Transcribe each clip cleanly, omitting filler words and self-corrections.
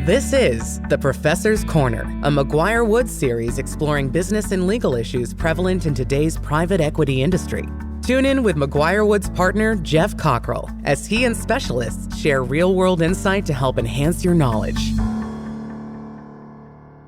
This is The Professor's Corner, a McGuireWoods series exploring business and legal issues prevalent in today's private equity industry. Tune in with McGuireWoods partner Geoff Cockrell as he and specialists share real-world insight to help enhance your knowledge.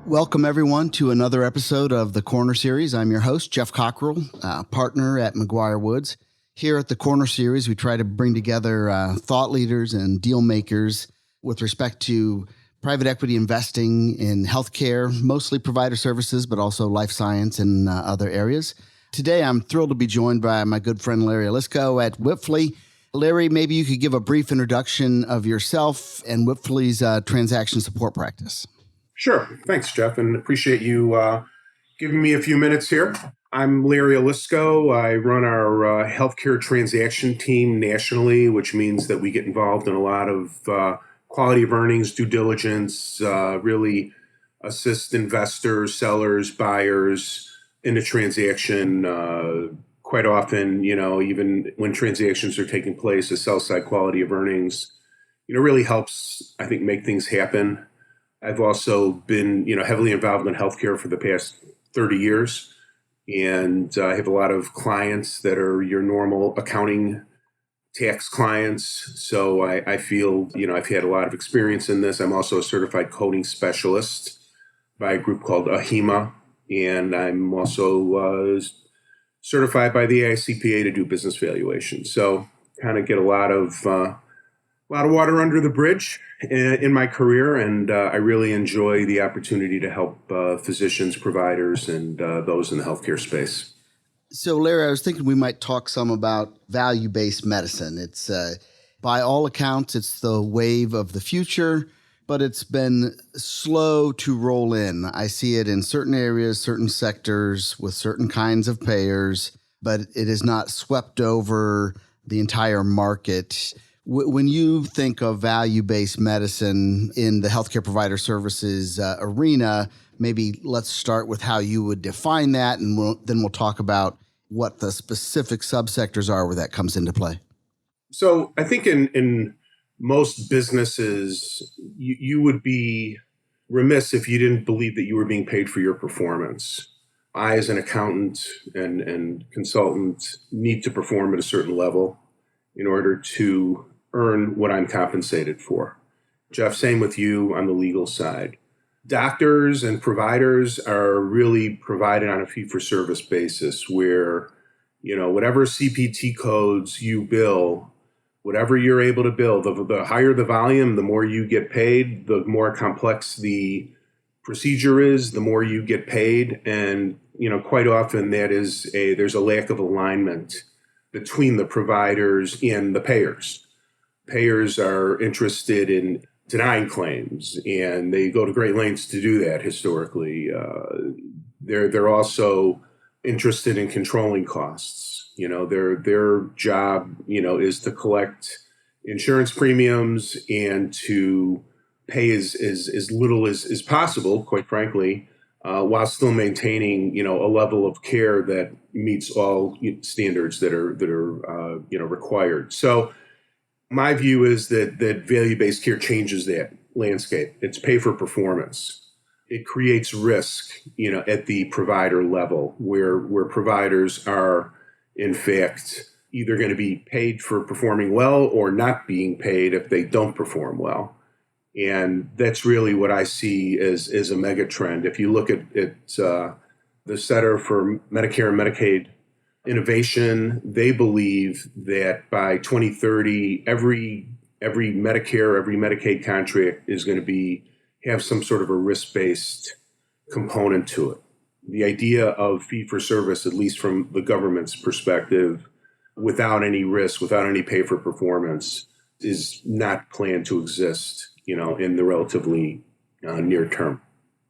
Welcome, everyone, to another episode of the Corner Series. I'm your host, Geoff Cockrell, partner at McGuireWoods. Here at the Corner Series, we try to bring together thought leaders and deal makers with respect to private equity investing in healthcare, mostly provider services, but also life science and other areas. Today, I'm thrilled to be joined by my good friend Larry Elisco at Wipfli. Larry, maybe you could give a brief introduction of yourself and Wipfli's transaction support practice. Sure. Thanks, Geoff, and appreciate you giving me a few minutes here. I'm Larry Elisco. I run our healthcare transaction team nationally, which means that we get involved in a lot of quality of earnings, due diligence, really assist investors, sellers, buyers in a transaction. Quite often, even when transactions are taking place, the sell side quality of earnings, really helps, I think, make things happen. I've also been, heavily involved in healthcare for the past 30 years. And I have a lot of clients that are your normal accounting tax clients. So I feel, I've had a lot of experience in this. I'm also a certified coding specialist by a group called AHIMA. And I'm also certified by the AICPA to do business valuation. So kind of get a lot of water under the bridge in my career. And I really enjoy the opportunity to help physicians, providers, and those in the healthcare space. So, Larry, I was thinking we might talk some about value-based medicine. It's, by all accounts, it's the wave of the future, but it's been slow to roll in. I see it in certain areas, certain sectors, with certain kinds of payers, but it has not swept over the entire market. When you think of value-based medicine in the healthcare provider services arena, maybe let's start with how you would define that, and then we'll talk about what the specific subsectors are where that comes into play. So I think in most businesses, you would be remiss if you didn't believe that you were being paid for your performance. I, as an accountant and consultant, need to perform at a certain level in order to earn what I'm compensated for. Geoff, same with you on the legal side. Doctors and providers are really provided on a fee-for-service basis where, whatever CPT codes you bill, whatever you're able to bill, the higher the volume, the more you get paid, the more complex the procedure is, the more you get paid. And, quite often there's a lack of alignment between the providers and the payers. Payers are interested in denying claims, and they go to great lengths to do that historically. They're also interested in controlling costs. Their job, is to collect insurance premiums and to pay as little as possible, quite frankly, while still maintaining, a level of care that meets all standards that are required. So my view is that value-based care changes that landscape. It's pay for performance. It creates risk, at the provider level where providers are, in fact, either going to be paid for performing well or not being paid if they don't perform well. And that's really what I see as a mega trend. If you look at the Center for Medicare and Medicaid Innovation, they believe that by 2030, every Medicare, every Medicaid contract is going to have some sort of a risk-based component to it. The idea of fee-for-service, at least from the government's perspective, without any risk, without any pay for performance, is not planned to exist, in the relatively near term.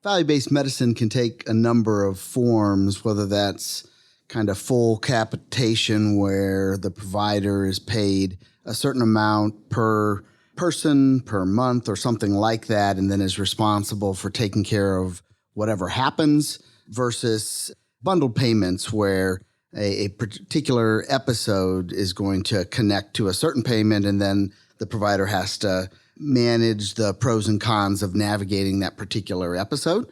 Value-based medicine can take a number of forms, whether that's kind of full capitation where the provider is paid a certain amount per person per month or something like that, and then is responsible for taking care of whatever happens, versus bundled payments where a particular episode is going to connect to a certain payment, and then the provider has to manage the pros and cons of navigating that particular episode.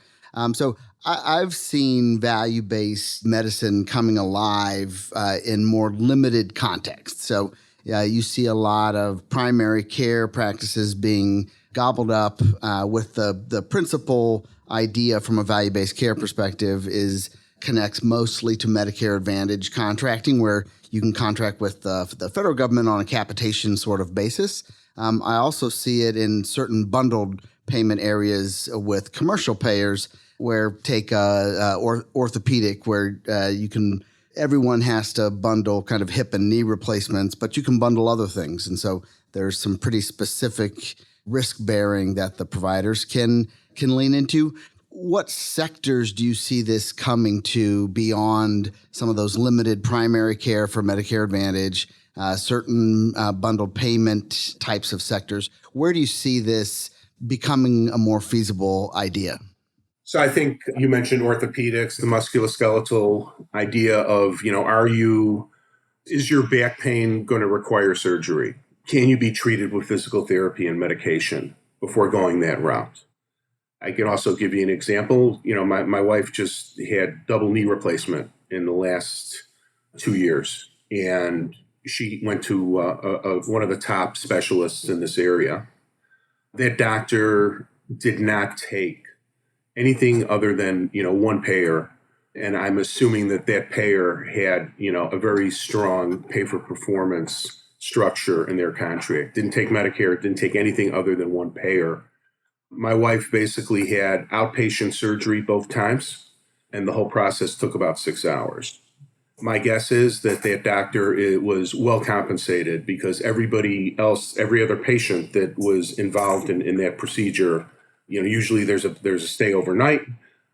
I've seen value-based medicine coming alive in more limited context. So you see a lot of primary care practices being gobbled up with the principal idea from a value-based care perspective is connects mostly to Medicare Advantage contracting, where you can contract with the federal government on a capitation sort of basis. I also see it in certain bundled payment areas with commercial payers, where take orthopedic, where everyone has to bundle kind of hip and knee replacements, but you can bundle other things. And so there's some pretty specific risk bearing that the providers can lean into. What sectors do you see this coming to beyond some of those limited primary care for Medicare Advantage, certain bundled payment types of sectors? Where do you see this becoming a more feasible idea? So I think you mentioned orthopedics, the musculoskeletal idea of, is your back pain going to require surgery? Can you be treated with physical therapy and medication before going that route? I can also give you an example. My wife just had double knee replacement in the last 2 years, and she went to one of the top specialists in this area. That doctor did not take anything other than, one payer. And I'm assuming that payer had, a very strong pay for performance structure in their contract. Didn't take Medicare, didn't take anything other than one payer. My wife basically had outpatient surgery both times, and the whole process took about 6 hours. My guess is that doctor was well compensated, because everybody else, every other patient that was involved in that procedure, usually there's a stay overnight,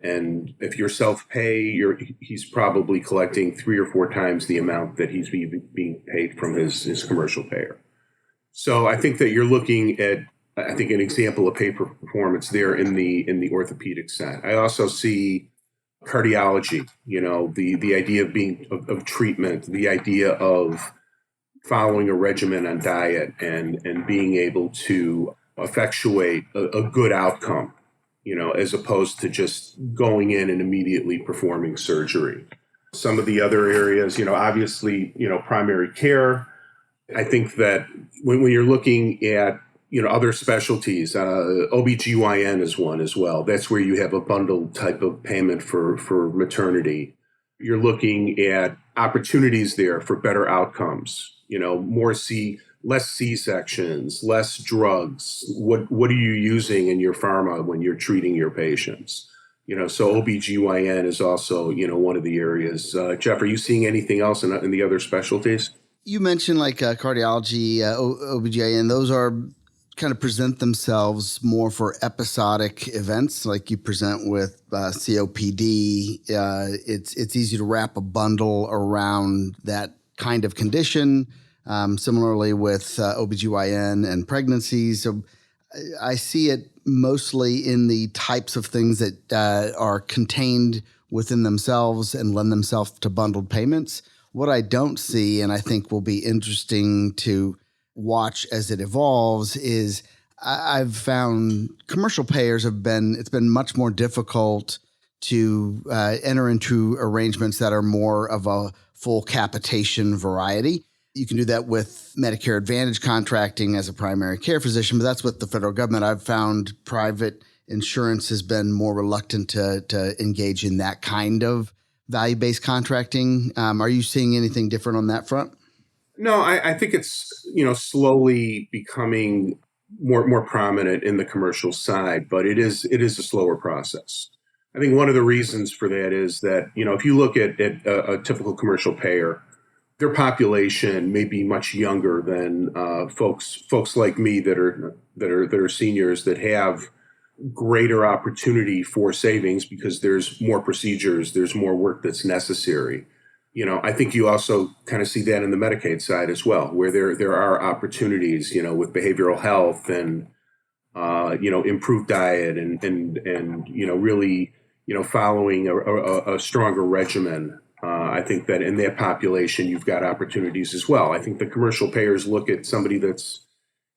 and if you're self-pay, he's probably collecting 3 or 4 times the amount that he's being paid from his commercial payer. So I think that you're looking at, I think, an example of pay for performance there in the orthopedic side. I also see cardiology, the idea of treatment, the idea of following a regimen on diet and being able to effectuate a good outcome, as opposed to just going in and immediately performing surgery. Some of the other areas, obviously, primary care. I think that when you're looking at, other specialties, OBGYN is one as well. That's where you have a bundled type of payment for maternity. You're looking at opportunities there for better outcomes, less C-sections, less drugs. What are you using in your pharma when you're treating your patients? So OBGYN is also, one of the areas. Geoff, are you seeing anything else in the other specialties? You mentioned like cardiology, OBGYN, those are kind of present themselves more for episodic events, like you present with COPD. It's easy to wrap a bundle around that kind of condition. Similarly with OBGYN and pregnancies. So I see it mostly in the types of things that are contained within themselves and lend themselves to bundled payments. What I don't see, and I think will be interesting to watch as it evolves, is I've found commercial payers it's been much more difficult to enter into arrangements that are more of a full capitation variety. You can do that with Medicare Advantage contracting as a primary care physician, but that's with the federal government. I've found private insurance has been more reluctant to engage in that kind of value-based contracting. Are you seeing anything different on that front? No, I think it's, slowly becoming more prominent in the commercial side, but it is a slower process. I think one of the reasons for that is that, if you look at a typical commercial payer, their population may be much younger than folks like me that are seniors that have greater opportunity for savings because there's more procedures, there's more work that's necessary. I think you also kind of see that in the Medicaid side as well, where there are opportunities, with behavioral health and improved diet and really following a stronger regimen. I think that in that population, you've got opportunities as well. I think the commercial payers look at somebody that's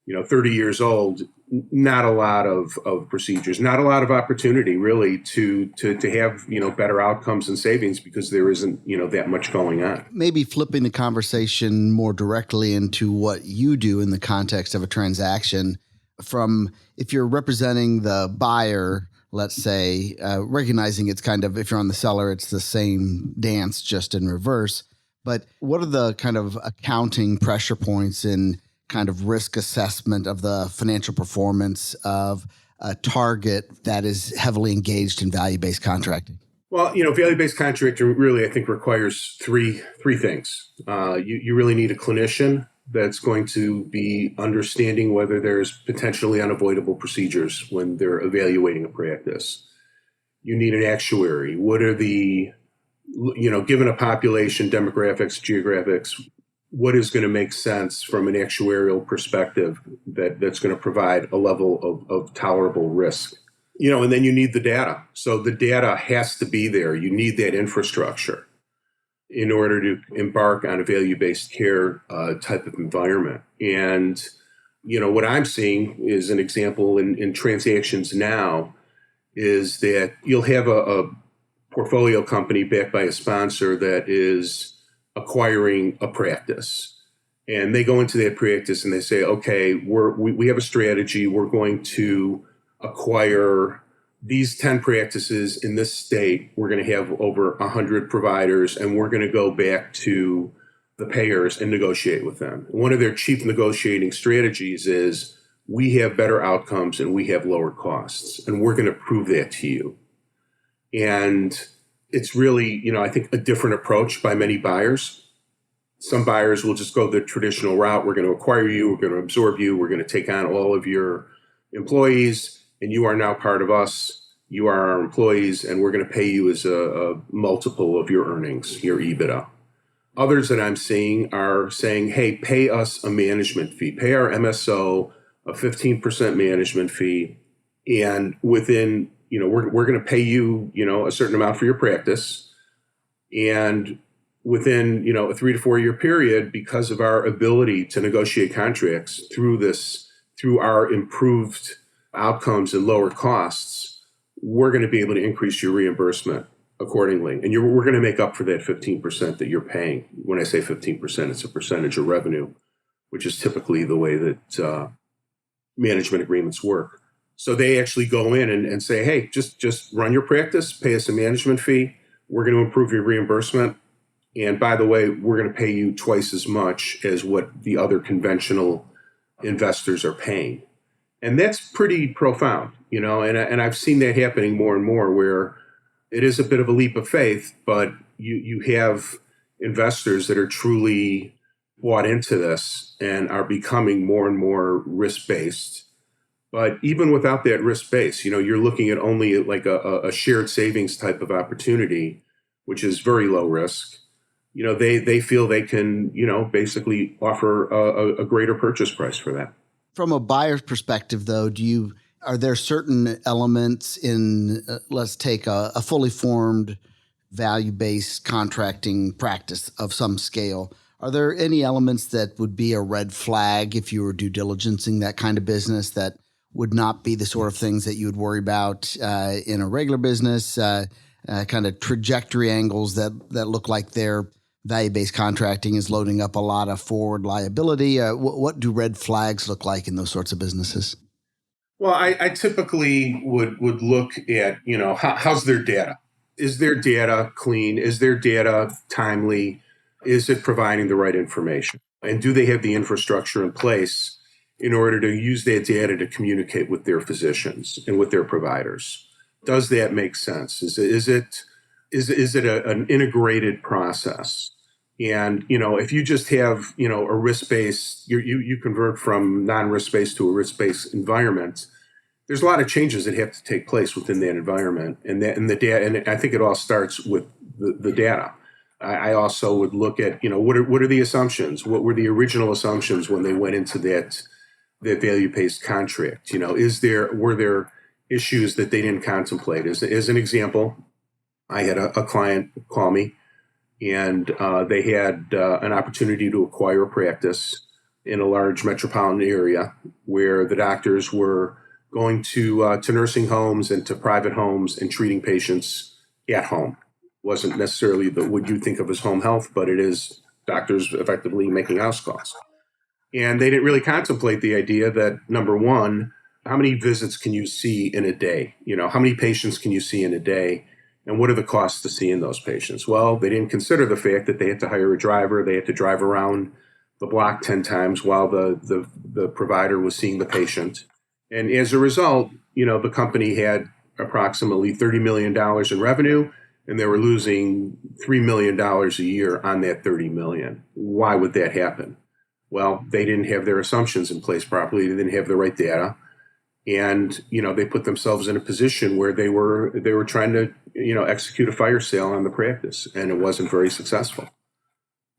30 years old, not a lot of procedures, not a lot of opportunity really to have, better outcomes and savings because there isn't, that much going on. Maybe flipping the conversation more directly into what you do in the context of a transaction from if you're representing the buyer, let's say, recognizing it's kind of, if you're on the seller, it's the same dance, just in reverse. But what are the kind of accounting pressure points in kind of risk assessment of the financial performance of a target that is heavily engaged in value-based contracting? Well, value-based contracting really, I think, requires three things. You really need a clinician that's going to be understanding whether there's potentially unavoidable procedures when they're evaluating a practice. You need an actuary. What are the, given a population, demographics, geographics, what is going to make sense from an actuarial perspective that's going to provide a level of tolerable risk? And then you need the data. So the data has to be there. You need that infrastructure in order to embark on a value-based care type of environment. And, what I'm seeing is an example in transactions now is that you'll have a portfolio company backed by a sponsor that is acquiring a practice. And they go into that practice and they say, okay, we have a strategy. We're going to acquire these 10 practices in this state. We're going to have over 100 providers, and we're going to go back to the payers and negotiate with them. One of their chief negotiating strategies is we have better outcomes and we have lower costs, and we're going to prove that to you. And it's really, I think, a different approach by many buyers. Some buyers will just go the traditional route. We're going to acquire you. We're going to absorb you. We're going to take on all of your employees, and you are now part of us. You are our employees, and we're going to pay you as a multiple of your earnings, your EBITDA. Others that I'm seeing are saying, hey, pay us a management fee. Pay our MSO a 15% management fee, and within we're going to pay you, a certain amount for your practice. And within, a 3 to 4 year period, because of our ability to negotiate contracts through our improved outcomes and lower costs, we're going to be able to increase your reimbursement accordingly. And we're going to make up for that 15% that you're paying. When I say 15%, it's a percentage of revenue, which is typically the way that management agreements work. So they actually go in and say, hey, just run your practice, pay us a management fee. We're going to improve your reimbursement. And by the way, we're going to pay you twice as much as what the other conventional investors are paying. And that's pretty profound, and I've seen that happening more and more where it is a bit of a leap of faith, but you have investors that are truly bought into this and are becoming more and more risk-based. But even without that risk base, you're looking at only like a shared savings type of opportunity, which is very low risk. They feel they can, basically offer a greater purchase price for that. From a buyer's perspective, though, are there certain elements in, let's take a fully formed value-based contracting practice of some scale? Are there any elements that would be a red flag if you were due diligencing that kind of business that would not be the sort of things that you would worry about in a regular business, kind of trajectory angles that look like their value-based contracting is loading up a lot of forward liability? What do red flags look like in those sorts of businesses? Well, I typically would look at, how's their data? Is their data clean? Is their data timely? Is it providing the right information? And do they have the infrastructure in place in order to use that data to communicate with their physicians and with their providers? Does that make sense? Is it an integrated process? And, if you just have, a risk-based, you convert from non-risk-based to a risk-based environment, there's a lot of changes that have to take place within that environment. And the data, and I think it all starts with the data. I also would look at, what are the assumptions? What were the original assumptions when they went into that value-based contract? Were there issues that they didn't contemplate? As an example, I had a client call me, and they had an opportunity to acquire a practice, in a large metropolitan area where the doctors were going to nursing homes and to private homes and treating patients at home. Wasn't necessarily what you think of as home health, but it is doctors effectively making house calls. And they didn't really contemplate the idea that, number one, how many visits can you see in a day? How many patients can you see in a day? And what are the costs to seeing those patients? Well, they didn't consider the fact that they had to hire a driver. They had to drive around the block 10 times while the provider was seeing the patient. And as a result, the company had approximately $30 million in revenue, and they were losing $3 million a year on that $30 million. Why would that happen? Well, they didn't have their assumptions in place properly. They didn't have the right data. And, they put themselves in a position where they were trying to, execute a fire sale on the practice, and it wasn't very successful.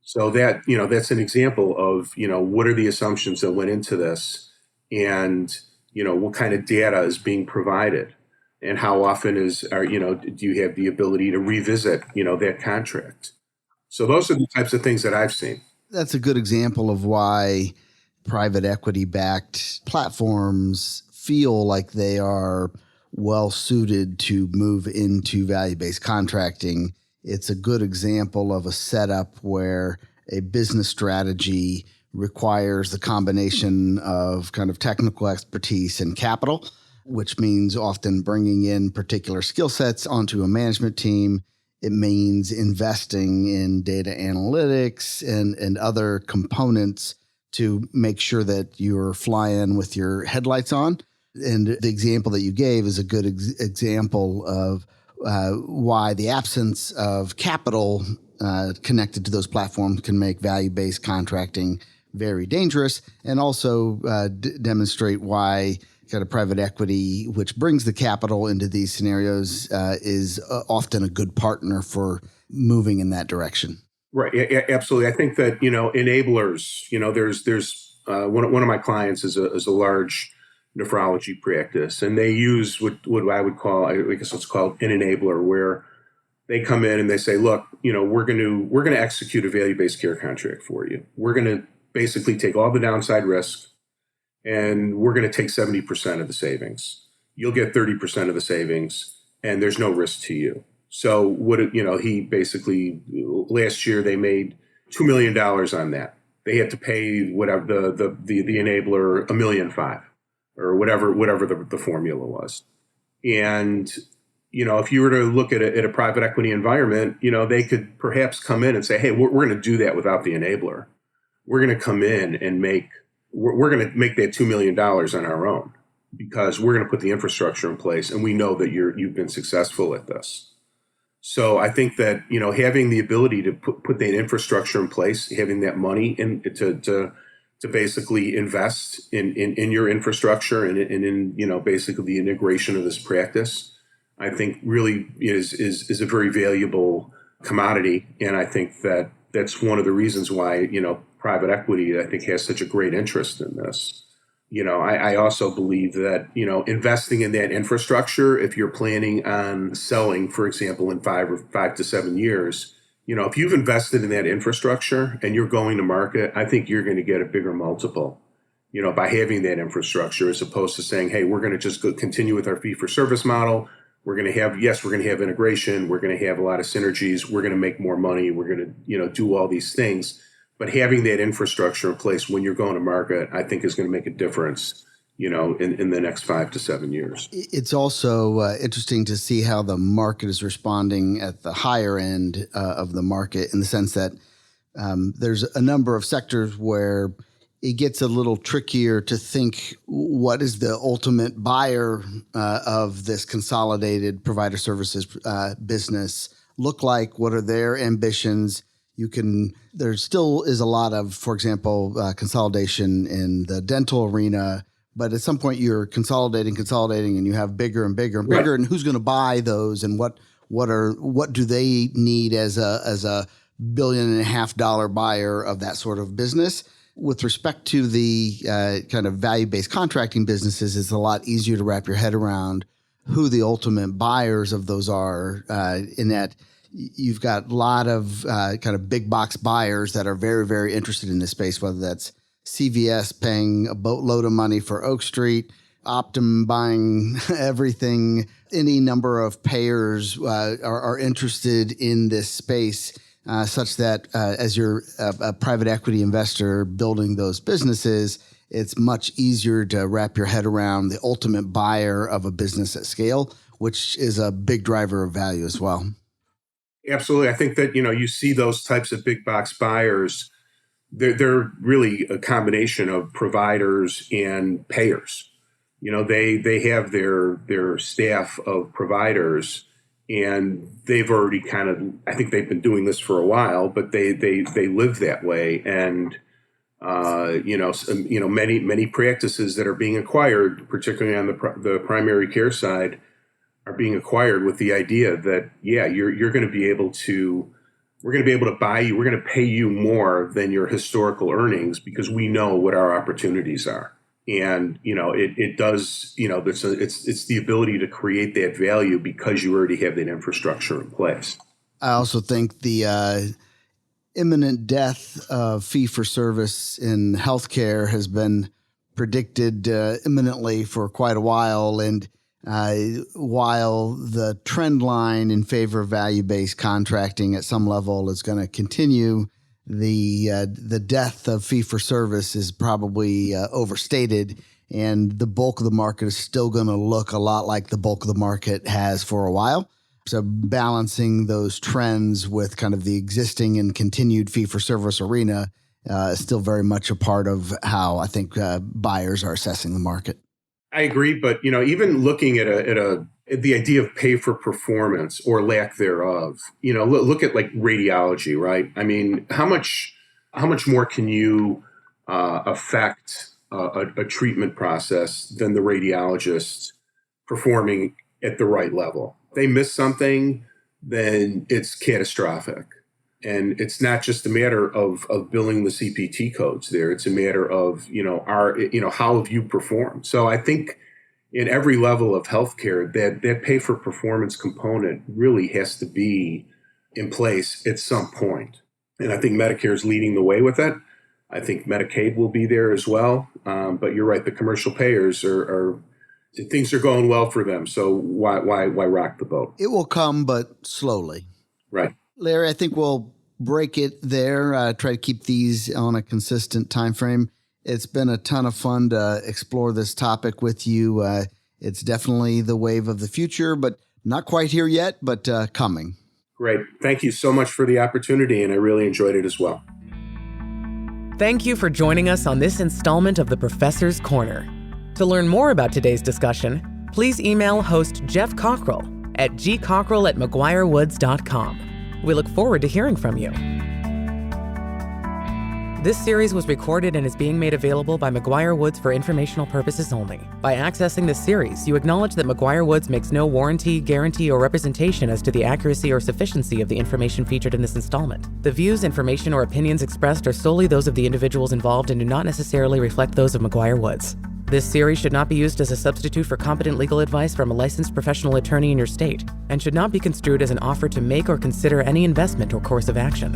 So that's an example of, what are the assumptions that went into this, and, what kind of data is being provided, and how often do you have the ability to revisit, that contract? So those are the types of things that I've seen. That's a good example of why private equity-backed platforms feel like they are well suited to move into value-based contracting. It's a good example of a setup where a business strategy requires the combination of kind of technical expertise and capital, which means often bringing in particular skill sets onto a management team. It means investing in data analytics and other components to make sure that you're flying with your headlights on. And the example that you gave is a good example of why the absence of capital connected to those platforms can make value-based contracting very dangerous, and also demonstrate why kind of private equity, which brings the capital into these scenarios, is often a good partner for moving in that direction. Right. Yeah, absolutely. I think that, enablers, there's one of my clients is a large nephrology practice, and they use what I would call, I guess it's called an enabler, where they come in and they say, look, we're going to execute a value-based care contract for you. We're going to basically take all the downside risk, and we're going to take 70% of the savings. You'll get 30% of the savings, and there's no risk to you. So he basically, last year they made $2 million on that. They had to pay whatever the enabler $1.5 million, or whatever the formula was. And, if you were to look at a private equity environment, they could perhaps come in and say, hey, we're going to do that without the enabler. We're going to come in and we're going to make that $2 million on our own, because we're going to put the infrastructure in place, and we know that you've been successful at this. So I think that, having the ability to put that infrastructure in place, having that money to basically invest in your infrastructure and in, basically the integration of this practice, I think really is a very valuable commodity. And I think that that's one of the reasons why, private equity, I think, has such a great interest in this. I also believe that, investing in that infrastructure, if you're planning on selling, for example, in 5 to 7 years, if you've invested in that infrastructure and you're going to market, I think you're going to get a bigger multiple, by having that infrastructure, as opposed to saying, hey, we're going to just continue with our fee for service model. We're going to have integration. We're going to have a lot of synergies. We're going to make more money. We're going to, do all these things. But having that infrastructure in place when you're going to market, I think, is going to make a difference, in the next 5 to 7 years. It's also interesting to see how the market is responding at the higher end of the market, in the sense that there's a number of sectors where it gets a little trickier to think, what is the ultimate buyer of this consolidated provider services business look like? What are their ambitions? There still is a lot of, for example, consolidation in the dental arena, but at some point you're consolidating, and you have bigger and bigger and bigger, right. And who's going to buy those, and what do they need as a $1.5 billion buyer of that sort of business? With respect to the kind of value-based contracting businesses, it's a lot easier to wrap your head around who the ultimate buyers of those are, in that you've got a lot of kind of big box buyers that are very, very interested in this space, whether that's CVS paying a boatload of money for Oak Street, Optum buying everything. Any number of payers are interested in this space, such that as you're a private equity investor building those businesses, it's much easier to wrap your head around the ultimate buyer of a business at scale, which is a big driver of value as well. Absolutely. I think that, you see those types of big box buyers, they're really a combination of providers and payers. They have their staff of providers, and they've already I think they've been doing this for a while, but they live that way. And, many practices that are being acquired, particularly on the primary care side, are being acquired with the idea that, we're going to be able to buy you, we're going to pay you more than your historical earnings because we know what our opportunities are. And, it does, it's the ability to create that value because you already have that infrastructure in place. I also think the imminent death of fee-for-service in healthcare has been predicted imminently for quite a while. And while the trend line in favor of value-based contracting at some level is going to continue, the death of fee-for-service is probably overstated, and the bulk of the market is still going to look a lot like the bulk of the market has for a while. So balancing those trends with kind of the existing and continued fee-for-service arena is still very much a part of how I think buyers are assessing the market. I agree, but even looking at the idea of pay for performance or lack thereof, look at like radiology, right? I mean, how much more can you affect a treatment process than the radiologist performing at the right level? If they miss something, then it's catastrophic. And it's not just a matter of billing the CPT codes there. It's a matter of, how have you performed? So I think in every level of healthcare, that pay for performance component really has to be in place at some point. And I think Medicare is leading the way with it. I think Medicaid will be there as well. But you're right, the commercial payers are things are going well for them. So why rock the boat? It will come, but slowly. Right. Larry, I think we'll break it there. Try to keep these on a consistent time frame. It's been a ton of fun to explore this topic with you. It's definitely the wave of the future, but not quite here yet, but coming. Great. Thank you so much for the opportunity, and I really enjoyed it as well. Thank you for joining us on this installment of the Professor's Corner. To learn more about today's discussion, please email host Geoff Cockrell at gcockrell@McGuireWoods.com. We look forward to hearing from you. This series was recorded and is being made available by McGuireWoods for informational purposes only. By accessing this series, you acknowledge that McGuireWoods makes no warranty, guarantee, or representation as to the accuracy or sufficiency of the information featured in this installment. The views, information, or opinions expressed are solely those of the individuals involved and do not necessarily reflect those of McGuireWoods. This series should not be used as a substitute for competent legal advice from a licensed professional attorney in your state, and should not be construed as an offer to make or consider any investment or course of action.